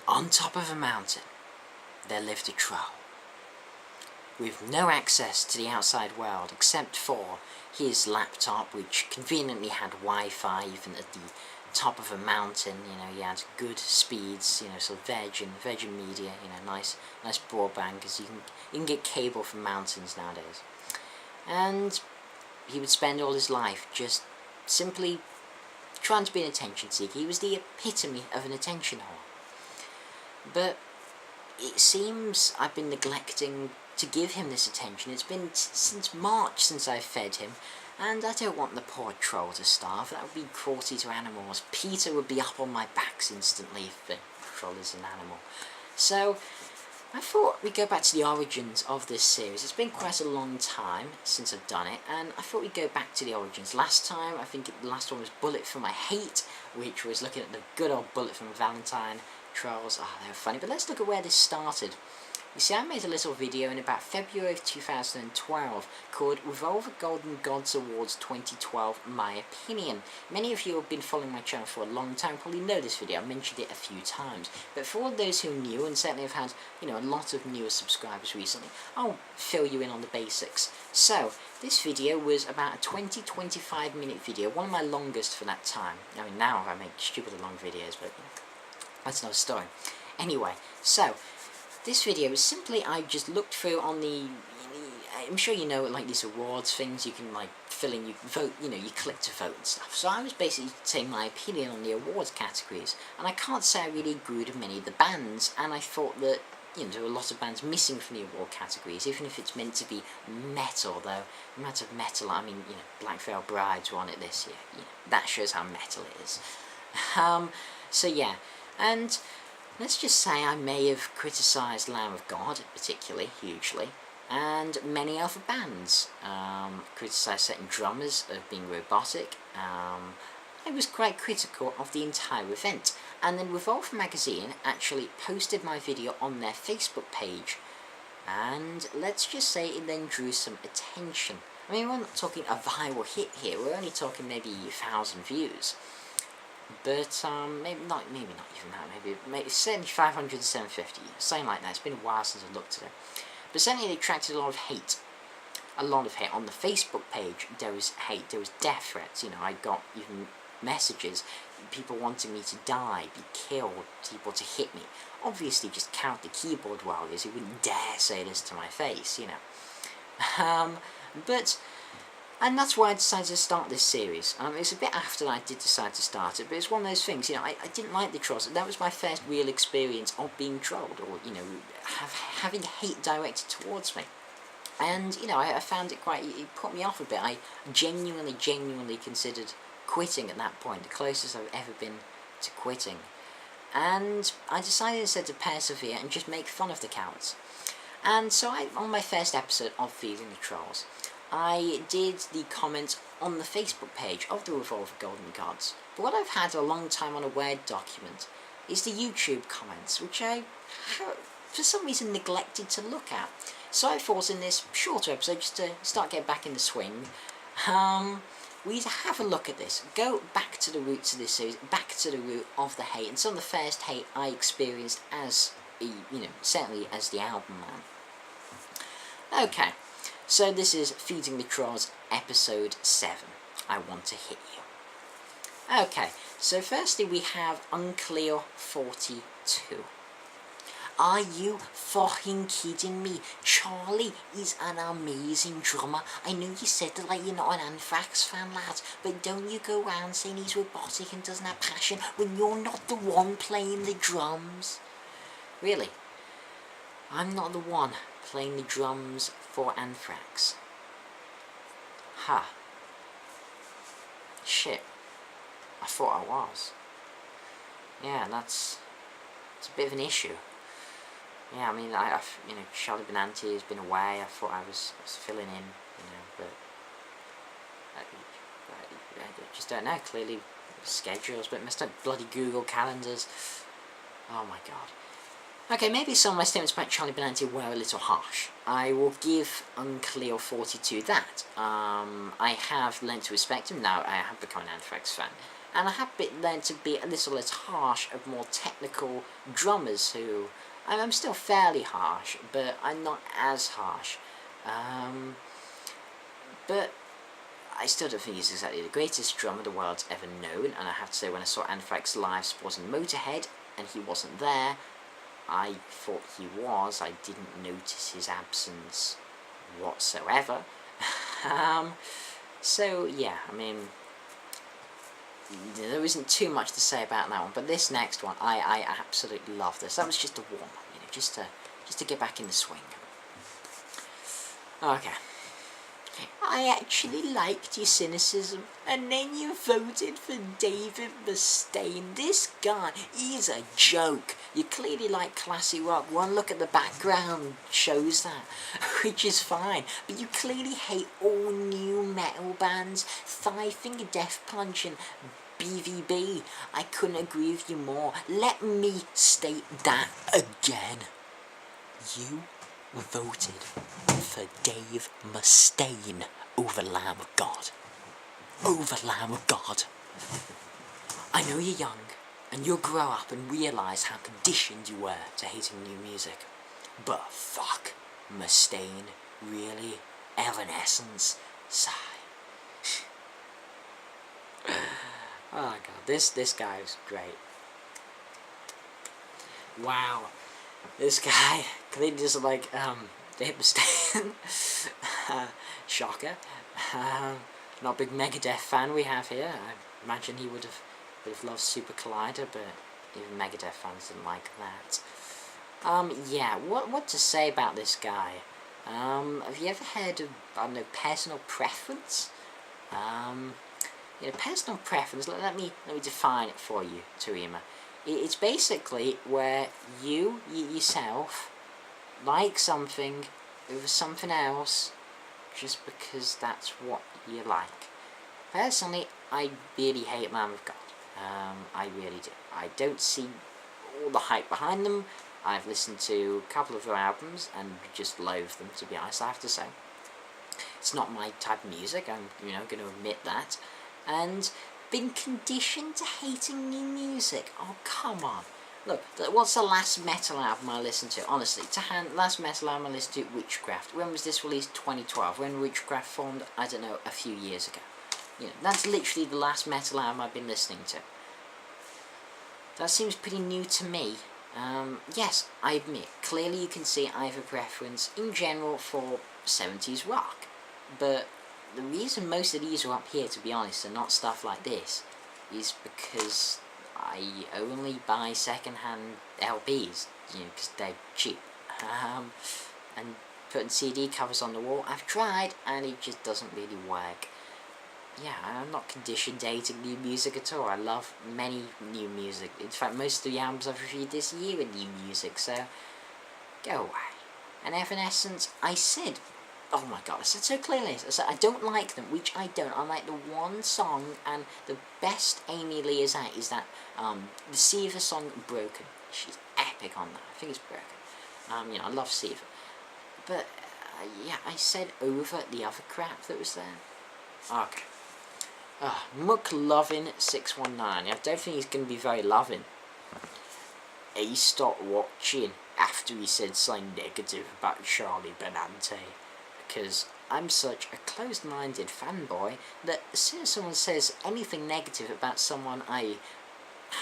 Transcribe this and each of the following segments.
On top of a mountain, there lived a troll, with no access to the outside world except for his laptop, which conveniently had Wi-Fi even at the top of a mountain. You know, he had good speeds, you know, sort of Virgin Media, you know, nice broadband, because you can get cable from mountains nowadays. And he would spend all his life just simply trying to be an attention seeker. He was the epitome of an attention whore. But it seems I've been neglecting to give him this attention. It's been since March since I fed him, and I don't want the poor troll to starve. That would be cruelty to animals. Peter would be up on my backs instantly if the troll is an animal. So I thought we'd go back to the origins of this series. It's been quite a long time since I've done it, and I thought we'd go back to the origins. Last time, I think the last one was Bullet for My Hate, which was looking at the good old Bullet from Valentine trolls. Oh, they were funny. But let's look at where this started. You see, I made a little video in about February of 2012 called Revolver Golden Gods Awards 2012 My Opinion. Many of you have been following my channel for a long time, probably know this video. I mentioned it a few times. But for all those who are new, and certainly have had, you know, a lot of newer subscribers recently, I'll fill you in on the basics. So, this video was about a 20-25 minute video, one of my longest for that time. I mean, now I make stupidly long videos, but you know, that's another story. Anyway, so this video is simply, I just looked through on I'm sure you know, like these awards things, you can like fill in, you vote, you know, you click to vote and stuff. So I was basically saying my opinion on the awards categories, and I can't say I really agreed with many of the bands, and I thought that, you know, there are a lot of bands missing from the award categories, even if it's meant to be metal, though. The amount of metal, I mean, you know, Black Veil Brides were on it this year, you know, that shows how metal it is. So yeah, and let's just say I may have criticised Lamb of God, particularly, hugely, and many other bands. Criticised certain drummers of being robotic. I was quite critical of the entire event. And then Revolver Magazine actually posted my video on their Facebook page. And let's just say it then drew some attention. I mean, we're not talking a viral hit here, we're only talking maybe 1,000 views. But maybe not even that, maybe 500 to 750, something like that. It's been a while since I looked at it. But certainly it attracted a lot of hate. A lot of hate. On the Facebook page, there was hate, there was death threats, you know, I got even messages, people wanting me to die, be killed, people to hit me. Obviously just count the keyboard warriors who wouldn't dare say this to my face, you know. And that's why I decided to start this series. It's a bit after I did decide to start it, but it's one of those things, you know, I didn't like the trolls. That was my first real experience of being trolled, or, you know, having hate directed towards me. And, you know, I found it it put me off a bit. I genuinely considered quitting at that point, the closest I've ever been to quitting. And I decided instead to persevere and just make fun of the cowards. And so on my first episode of Feeding the Trolls, I did the comments on the Facebook page of the Revolver Golden Gods. But what I've had a long time on a Word document is the YouTube comments, which I, for some reason, neglected to look at. So I thought in this shorter episode, just to start getting back in the swing, we'd have a look at this. Go back to the roots of this series, back to the root of the hate, and some of the first hate I experienced as, you know, certainly as the album man. Okay. So this is Feeding the Trolls, episode 7. I Want to Hit You. Okay, so firstly we have Unclear42. Are you fucking kidding me? Charlie is an amazing drummer. I know you said that, like, you're not an Anthrax fan, lads, but don't you go around saying he's robotic and doesn't have passion when you're not the one playing the drums. Really? I'm not the one playing the drums for Anthrax. Ha. Shit. I thought I was. Yeah, it's a bit of an issue. Yeah, I mean, you know, Charlie Benanti has been away. I thought I was filling in, you know, but I just don't know. Clearly, schedules, but messed up. Bloody Google calendars. Oh my god. Okay, maybe some of my statements about Charlie Benanti were a little harsh. I will give Unclear42 that. I have learned to respect him now. I have become an Anthrax fan. and I have been learned to be a little less harsh of more technical drummers who, I'm still fairly harsh, but I'm not as harsh. But I still don't think he's exactly the greatest drummer the world's ever known, and I have to say, when I saw Anthrax live supporting Motorhead, and he wasn't there, I thought he was. I didn't notice his absence whatsoever. So, yeah, I mean, there isn't too much to say about that one, but this next one, I absolutely love this. That was just a warm-up, just to get back in the swing. Okay. I actually liked your cynicism, and then you voted for David Mustaine. This guy, he's a joke. You clearly like classy rock. One look at the background shows that, which is fine. But you clearly hate all new metal bands, Thigh Finger Death Punch and BVB. I couldn't agree with you more. Let me state that again. You voted for Dave Mustaine over Lamb of God. Over Lamb of God. I know you're young, and you'll grow up and realise how conditioned you were to hating new music. But fuck, Mustaine, really? Evanescence? Sigh. Oh god, this guy is great. Wow. This guy clearly doesn't like Dave Mustaine. Shocker. Not a big Megadeth fan we have here. I imagine he would have loved Super Collider, but even Megadeth fans didn't like that. Yeah, what to say about this guy? Have you ever heard of, I don't know, personal preference? Personal preference, let me define it for you, Tarima. It's basically where you yourself like something over something else just because that's what you like. Personally, I really hate Lamb of God. I really do. I don't see all the hype behind them. I've listened to a couple of their albums and just loathe them, to be honest, I have to say. It's not my type of music, I'm going to admit that. And been conditioned to hating new music. Oh, come on. Look, what's the last metal album I listened to? Honestly, last metal album I listened to, Witchcraft. When was this released? 2012. When Witchcraft formed, I don't know, a few years ago. That's literally the last metal album I've been listening to. That seems pretty new to me. Yes, I admit, clearly you can see I have a preference in general for 70s rock. But the reason most of these are up here, to be honest, and not stuff like this, is because I only buy second-hand LPs, because they're cheap. And putting CD covers on the wall, I've tried, and it just doesn't really work. Yeah, I'm not conditioned to hating new music at all. I love many new music. In fact, most of the albums I've reviewed this year are new music, so go away. And Evanescence, I said, oh my god, I said so clearly. I said I don't like them, which I don't. I like the one song, and the best Amy Lee is at is that the Siva song Broken. She's epic on that. I think it's Broken. I love Siva. But yeah, I said over the other crap that was there. Okay. McLovin619. I don't think he's going to be very loving. He stopped watching after he said something negative about Charlie Benante. Because I'm such a closed-minded fanboy that as soon as someone says anything negative about someone I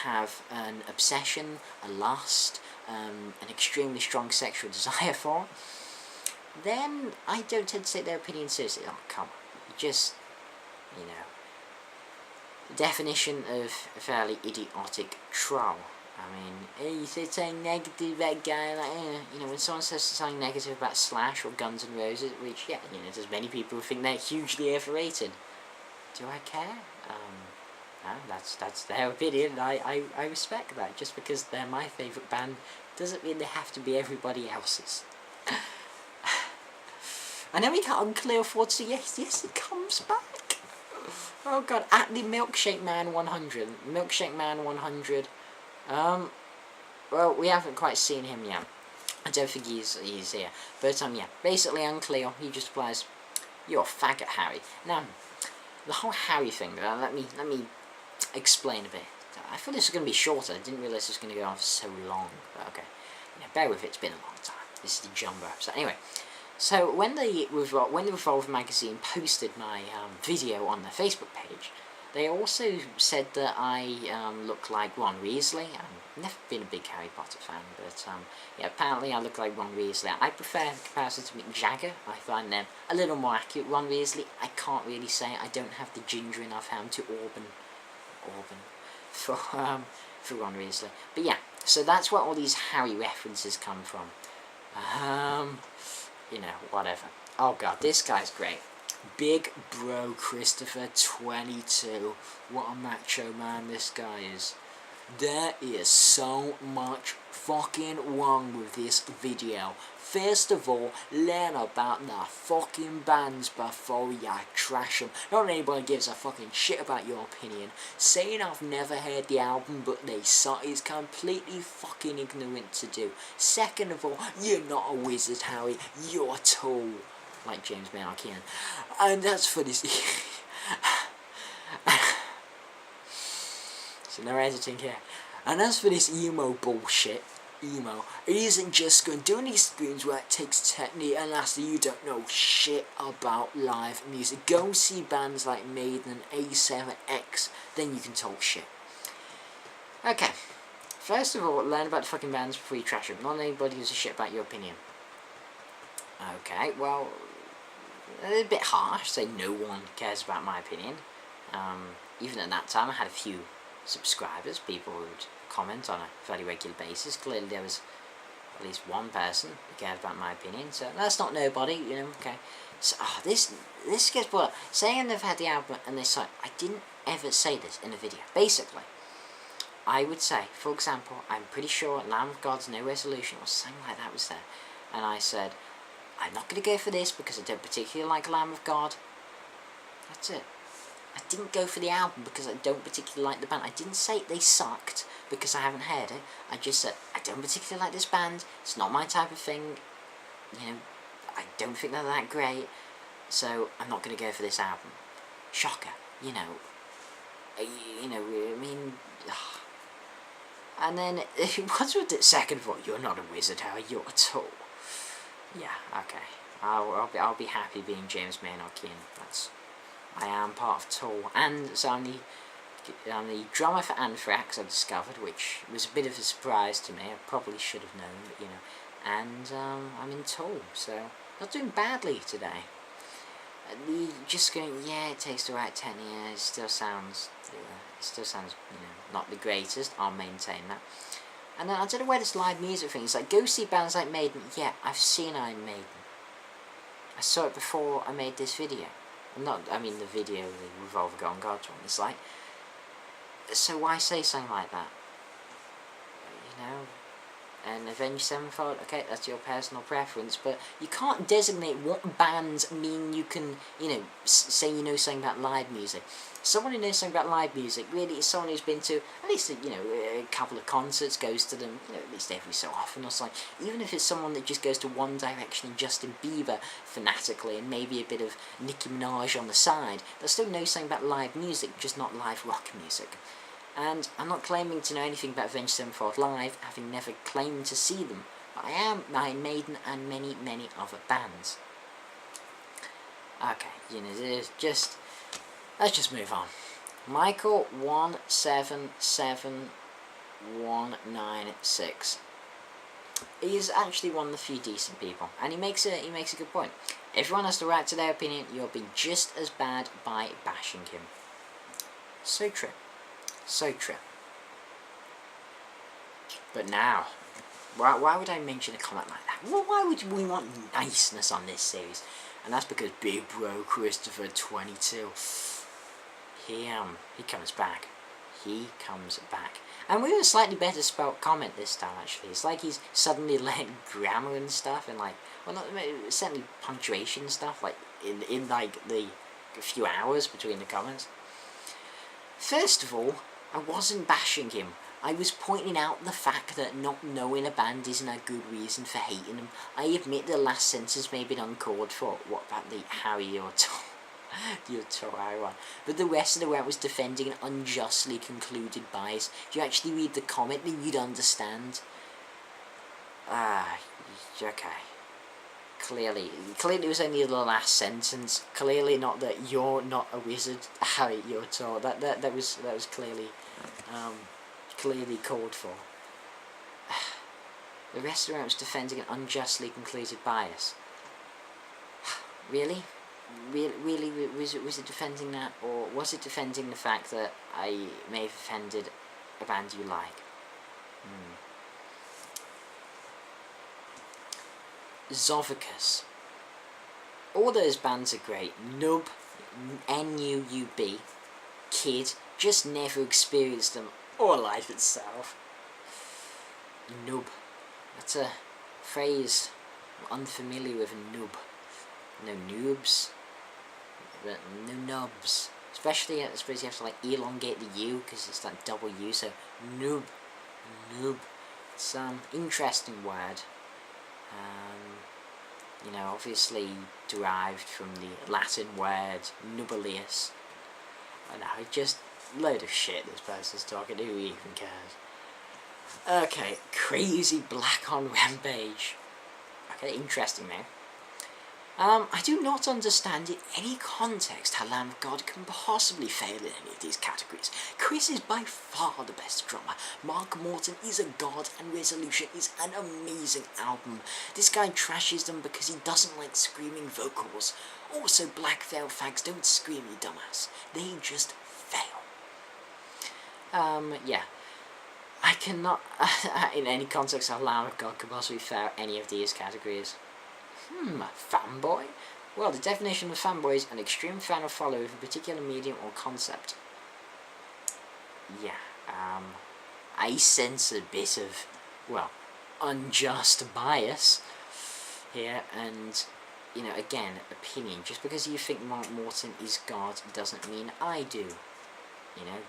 have an obsession, a lust, an extremely strong sexual desire for, then I don't tend to take their opinion seriously. Oh, come on. Just, the definition of a fairly idiotic troll. I mean, hey, you said something negative about a guy, like, when someone says something negative about Slash or Guns N' Roses, which, yeah, there's many people who think they're hugely overrated. Do I care? No, that's their opinion, I respect that. Just because they're my favourite band doesn't mean they have to be everybody else's. And then we got Unclear Thoughts, so yes, it comes back. Oh god, at the Milkshake Man 100. Milkshake Man 100. Well, we haven't quite seen him yet. I don't think he's here. But, yeah, basically Unclear, he just replies, "You're a faggot, Harry." Now, the whole Harry thing, let me explain a bit. I thought this was going to be shorter. I didn't realise it was going to go on for so long. But okay, bear with it. It's been a long time. This is the jumbo episode. Anyway, so when the Revolver magazine posted my video on their Facebook page, they also said that I look like Ron Weasley. I've never been a big Harry Potter fan, but yeah, apparently I look like Ron Weasley. I prefer in comparison to Mick Jagger. I find them a little more accurate. Ron Weasley, I can't really say. I don't have the ginger enough hand to Auburn for Ron Weasley. But yeah, so that's where all these Harry references come from. You know, whatever. Oh god, this guy's great. Big Bro Christopher 22. What a macho man this guy is. There is so much fucking wrong with this video. First of all, learn about the fucking bands before you trash them. Not anybody gives a fucking shit about your opinion. Saying I've never heard the album but they suck is completely fucking ignorant to do. Second of all, you're not a wizard, Harry. You're a tool. Like James Maynard Keenan. And that's for this. So no editing here. And as for this emo bullshit, it isn't just going to do any screens where it takes technique unless you don't know shit about live music. Go see bands like Maiden and A7X, then you can talk shit. Okay, first of all, learn about the fucking bands before you trash them. Not anybody gives a shit about your opinion. Okay, well, a bit harsh, say no one cares about my opinion. Even at that time I had a few subscribers, people who would comment on a fairly regular basis. Clearly there was at least one person who cared about my opinion, so that's not nobody, you know, okay. So, this gets brought up. Saying they've had the album and they saw it, I didn't ever say this in a video. Basically, I would say, for example, I'm pretty sure Lamb of God's No Resolution or something like that was there, and I said, I'm not going to go for this because I don't particularly like Lamb of God. That's it. I didn't go for the album because I don't particularly like the band. I didn't say they sucked because I haven't heard it. I just said, I don't particularly like this band. It's not my type of thing. You know, I don't think they're that great. So, I'm not going to go for this album. Shocker. You know, I mean... And then, what's with the second of all? You're not a wizard, Harry. You're a tool. Yeah, okay. I'll be happy being James Maynard Keenan. I am part of Tool, and so I'm the drummer for Anthrax, I discovered, which was a bit of a surprise to me. I probably should have known, but you know. And I'm in Tool, so not doing badly today. Just going, yeah, it takes the right 10 years. It still sounds, you know, not the greatest. I'll maintain that. And then I don't know where this live music thing is. Like, go see bands like Maiden. Yeah, I've seen Iron Maiden. I saw it before I made this video. I mean the video, the Revolver Gone God's one. It's like, so why say something like that? You know? And Avenged Sevenfold, okay, that's your personal preference, but you can't designate what bands mean you can, you know, say you know something about live music. Someone who knows something about live music really is someone who's been to at least, you know, a couple of concerts, goes to them, you know, at least every so often or something. Even if it's someone that just goes to One Direction and Justin Bieber fanatically and maybe a bit of Nicki Minaj on the side, they still know something about live music, just not live rock music. And I'm not claiming to know anything about Avenged Sevenfold live, having never claimed to see them, but I am Iron Maiden and many, many other bands. Okay, you know, let's just move on. Michael 177196. He is actually one of the few decent people, and he makes a good point. Everyone has the right to their opinion. You'll be just as bad by bashing him. So true. So true. But now, why would I mention a comment like that? Well, why would we want niceness on this series? And that's because Big Bro Christopher 22, he comes back. He comes back. And with a slightly better spelt comment this time, actually. It's like he's suddenly learned grammar and stuff, and like, well, not certainly punctuation stuff, like in like the few hours between the comments. First of all, I wasn't bashing him. I was pointing out the fact that not knowing a band isn't a good reason for hating them. I admit the last sentence may have been uncalled for. What about the Harry or Tom? Your Torai one. But the rest of the rant was defending an unjustly concluded bias. If you actually read the comment, then you'd understand. Okay. Clearly it was only the last sentence. Clearly not that you're not a wizard, Harry, you're tall. That was clearly, clearly called for. The rest of the rant was defending an unjustly concluded bias. Really? Really, was it defending that, or was it defending the fact that I may have offended a band you like? Zovicus. All those bands are great. Nub, N-U-U-B, Kid, just never experienced them, or life itself. Nub. That's a phrase I'm unfamiliar with. Nub. No noobs. No nubs. Especially, I suppose you have to like elongate the U because it's that double U. So noob, noob. It's interesting word. You know, obviously derived from the Latin word nubilius. I know, just load of shit this person's talking. Who even cares? Okay, crazy black on rampage. Okay, interesting now. I do not understand in any context how Lamb of God can possibly fail in any of these categories. Chris is by far the best drummer. Mark Morton is a god, and Resolution is an amazing album. This guy trashes them because he doesn't like screaming vocals. Also, Black Veil fags don't scream, you dumbass. They just fail. Yeah. I cannot, in any context, how Lamb of God can possibly fail any of these categories. Fanboy? Well, the definition of fanboy is an extreme fan or follower of a particular medium or concept. Yeah, I sense a bit of, well, unjust bias here, and, you know, again, opinion. Just because you think Mark Morton is God doesn't mean I do, you know.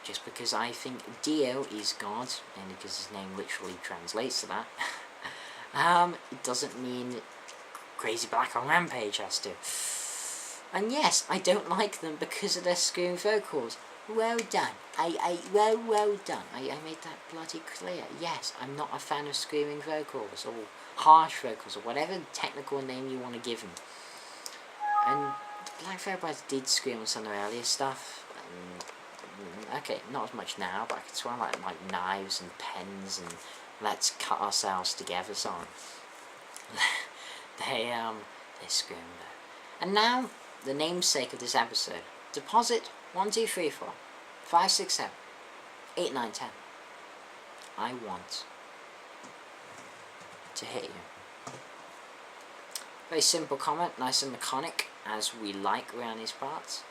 Just because I think Dio is God, and because his name literally translates to that, it doesn't mean Crazy Black on Rampage has to. And yes, I don't like them because of their screaming vocals. Well done. Well done. I made that bloody clear. Yes, I'm not a fan of screaming vocals, or harsh vocals, or whatever technical name you want to give them. And the Black Veil Brides did scream on some of the earlier stuff. Okay, not as much now, but I could swear like knives and pens and let's cut ourselves together song. They scream though. And now, the namesake of this episode. Deposit 1, 2, 3, 4, 5, 6, 7, 8, 9, 10. I want to hit you. Very simple comment, nice and laconic, as we like around these parts.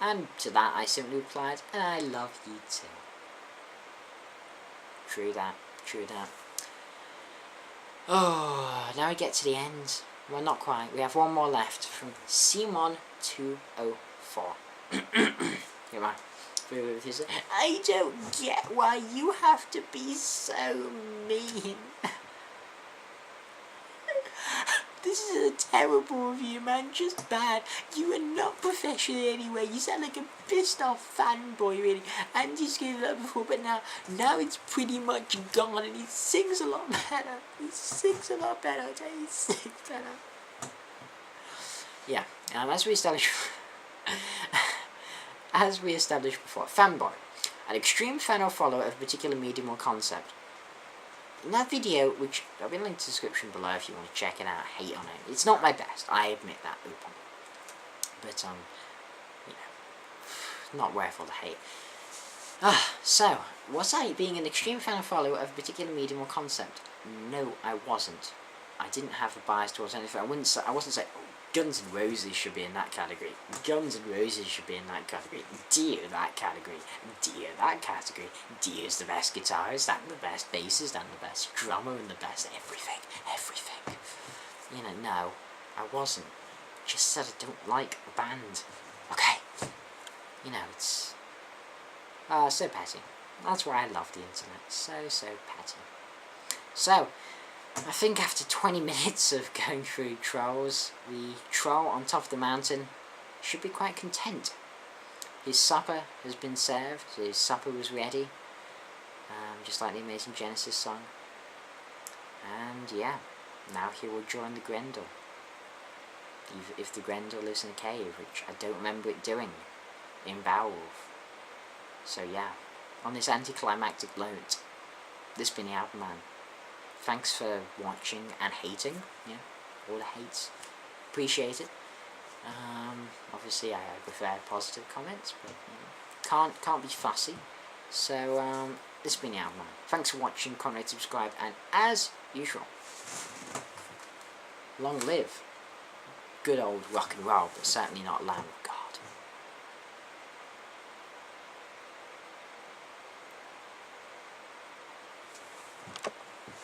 And to that I simply replied, and I love you too. True that, true that. Oh, now we get to the end. Well, not quite. We have one more left from Simon204. Come on. I don't get why you have to be so mean. This is a terrible review, man. Just bad. You are not professional anyway. You sound like a pissed off fanboy, really. And you screwed it up before, but now it's pretty much gone. And he sings a lot better. He sings a lot better. I tell you, he sings better. Yeah. As we established before, fanboy, an extreme fan or follower of a particular medium or concept. In that video, which I'll be linked to the description below if you want to check it out, hate on it. It's not my best, I admit that openly. But, you know, not worth all the hate. So, was I being an extreme fan or follower of a particular medium or concept? No, I wasn't. I didn't have a bias towards anything. I wasn't saying, oh, Guns N' Roses should be in that category. Guns N' Roses should be in that category. Dio that category. Dio that category. Dio's the best guitarist, and the best bassist, and the best drummer, and the best everything. Everything. You know, no, I wasn't. Just said I don't like the band. Okay? You know, it's... so petty. That's why I love the internet. So petty. So... I think after 20 minutes of going through trolls, the troll on top of the mountain should be quite content. His supper has been served, so his supper was ready, just like the Amazing Genesis song. And yeah, now he will join the Grendel. If the Grendel lives in a cave, which I don't remember it doing in Beowulf. So yeah, on this anticlimactic note, this has been the Album Man. Thanks for watching and hating, yeah, all the hates. Appreciate it. Obviously I prefer positive comments, but you know, can't be fussy. So this has been the Album Man. Thanks for watching, comment, subscribe, and as usual, long live good old rock and roll, but certainly not Lamb of God.